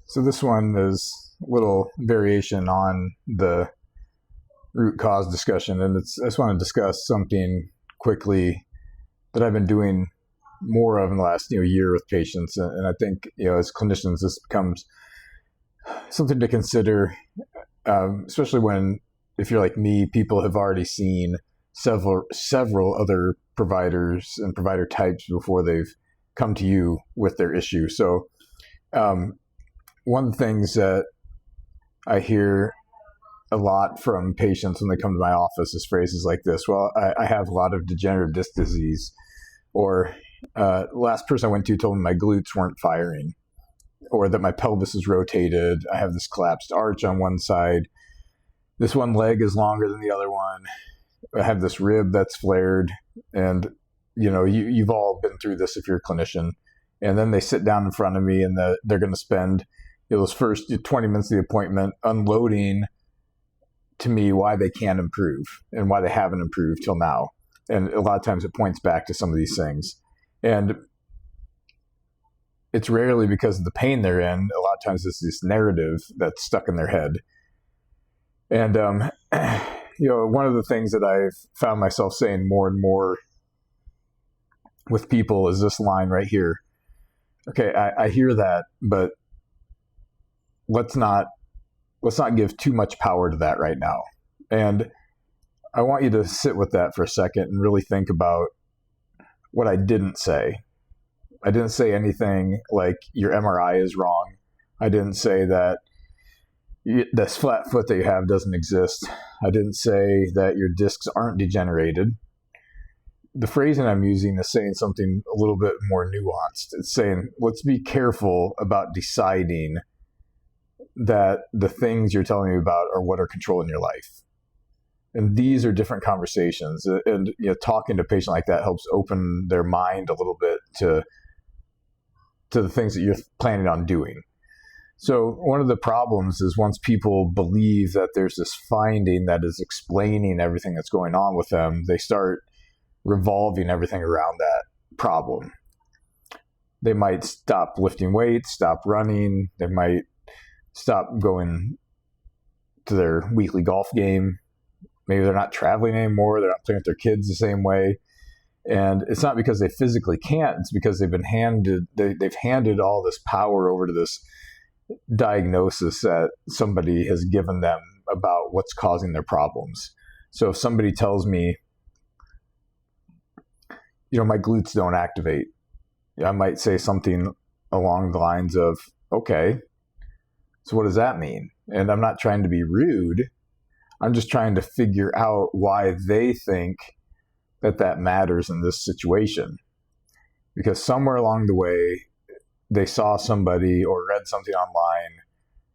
So this one is a little variation on the root cause discussion, and I just want to discuss something quickly that I've been doing more of in the last year with patients, and I think as clinicians this becomes something to consider, especially when, if you're like me, people have already seen several other providers and provider types before they've come to you with their issue. So one of the things that I hear a lot from patients when they come to my office is phrases like this: well, I have a lot of degenerative disc disease, or last person I went to told me my glutes weren't firing, or that my pelvis is rotated, I have this collapsed arch on one side, this one leg is longer than the other one, I have this rib that's flared. And you've all been through this if you're a clinician. And then they sit down in front of me and they're going to spend those first 20 minutes of the appointment unloading to me why they can't improve and why they haven't improved till now. And a lot of times it points back to some of these things. And it's rarely because of the pain they're in. A lot of times it's this narrative that's stuck in their head. And, one of the things that I've found myself saying more and more with people is this line right here. Okay, I hear that, but let's not give too much power to that right now. And I want you to sit with that for a second and really think about what I didn't say. I didn't say anything like your MRI is wrong. I didn't say that this flat foot that you have doesn't exist. I didn't say that your discs aren't degenerated. The phrasing I'm using is saying something a little bit more nuanced. It's saying, let's be careful about deciding that the things you're telling me about are what are controlling your life. And these are different conversations. And talking to a patient like that helps open their mind a little bit to the things that you're planning on doing. So one of the problems is once people believe that there's this finding that is explaining everything that's going on with them, they start revolving everything around that problem. They might stop lifting weights, stop running. They might stop going to their weekly golf game. Maybe they're not traveling anymore. They're not playing with their kids the same way. And it's not because they physically can't. It's because they've handed all this power over to this diagnosis that somebody has given them about what's causing their problems. So if somebody tells me, my glutes don't activate, I might say something along the lines of, okay, so what does that mean? And I'm not trying to be rude. I'm just trying to figure out why they think that matters in this situation. Because somewhere along the way, they saw somebody or read something online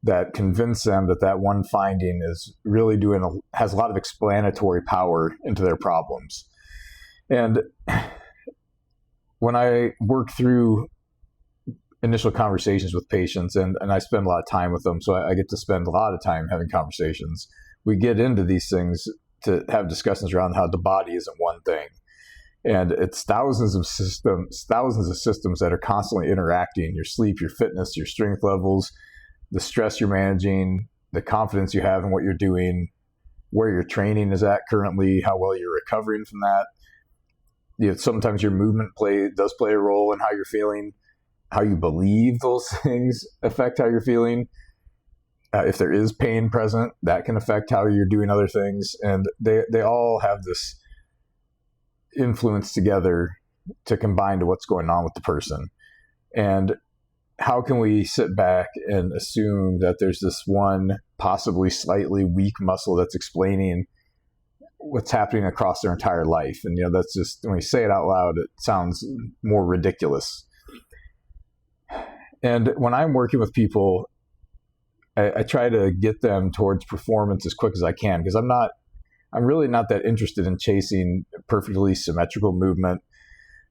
that convinced them that one finding is really has a lot of explanatory power into their problems. And when I work through initial conversations with patients, and I spend a lot of time with them, so I get to spend a lot of time having conversations, we get into these things to have discussions around how the body isn't one thing. And it's thousands of systems that are constantly interacting: your sleep, your fitness, your strength levels, the stress you're managing, the confidence you have in what you're doing, where your training is at currently, how well you're recovering from that. Sometimes your movement does play a role in how you're feeling. How you believe those things affect how you're feeling. If there is pain present, that can affect how you're doing other things. And they all have this influence together to combine to what's going on with the person. And how can we sit back and assume that there's this one possibly slightly weak muscle that's explaining what's happening across their entire life? And that's just, when we say it out loud, it sounds more ridiculous. And when I'm working with people, I try to get them towards performance as quick as I can, because I'm really not that interested in chasing perfectly symmetrical movement,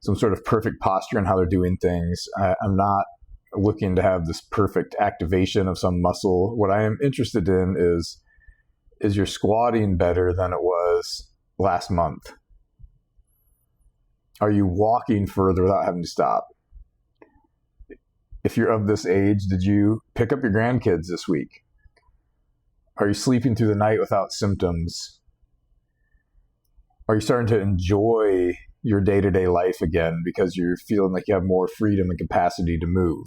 some sort of perfect posture in how they're doing things. I'm not looking to have this perfect activation of some muscle. What I am interested in is your squatting better than it was last month? Are you walking further without having to stop? if you're of this age, did you pick up your grandkids this week? Are you sleeping through the night without symptoms? Are you starting to enjoy your day-to-day life again because you're feeling like you have more freedom and capacity to move?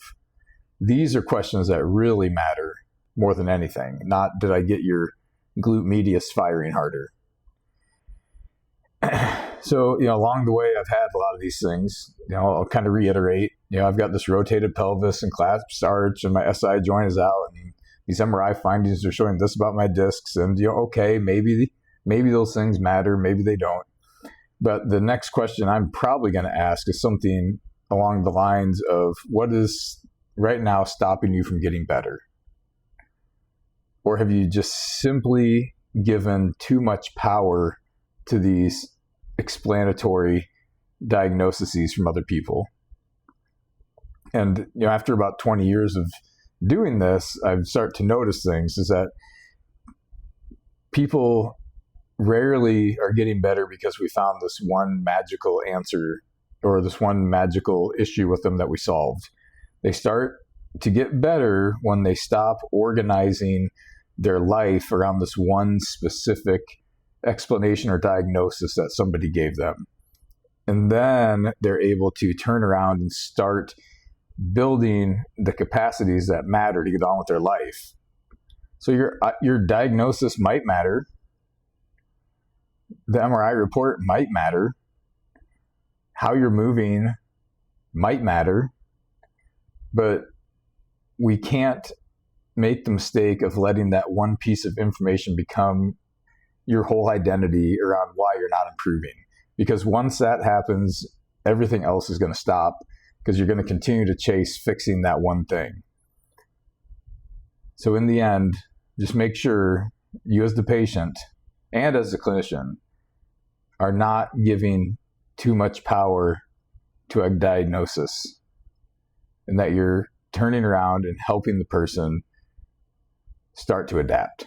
These are questions that really matter more than anything. Not, did I get your glute medius firing harder? So, along the way, I've had a lot of these things. I'll kind of reiterate. I've got this rotated pelvis and collapsed arch, and my SI joint is out, and these MRI findings are showing this about my discs. And okay, maybe those things matter, maybe they don't. But the next question I'm probably going to ask is something along the lines of, what is right now stopping you from getting better? Or have you just simply given too much power to these explanatory diagnoses from other people? And after about 20 years of doing this, I've started to notice things, is that people rarely are getting better because we found this one magical answer or this one magical issue with them that we solved. They start to get better when they stop organizing their life around this one specific explanation or diagnosis that somebody gave them. And then they're able to turn around and start building the capacities that matter to get on with their life. So your diagnosis might matter. The MRI report might matter. How you're moving might matter. But we can't make the mistake of letting that one piece of information become your whole identity around why you're not improving. Because once that happens, everything else is going to stop, because you're going to continue to chase fixing that one thing. So in the end, just make sure you as the patient and as the clinician are not giving too much power to a diagnosis, and that you're turning around and helping the person start to adapt.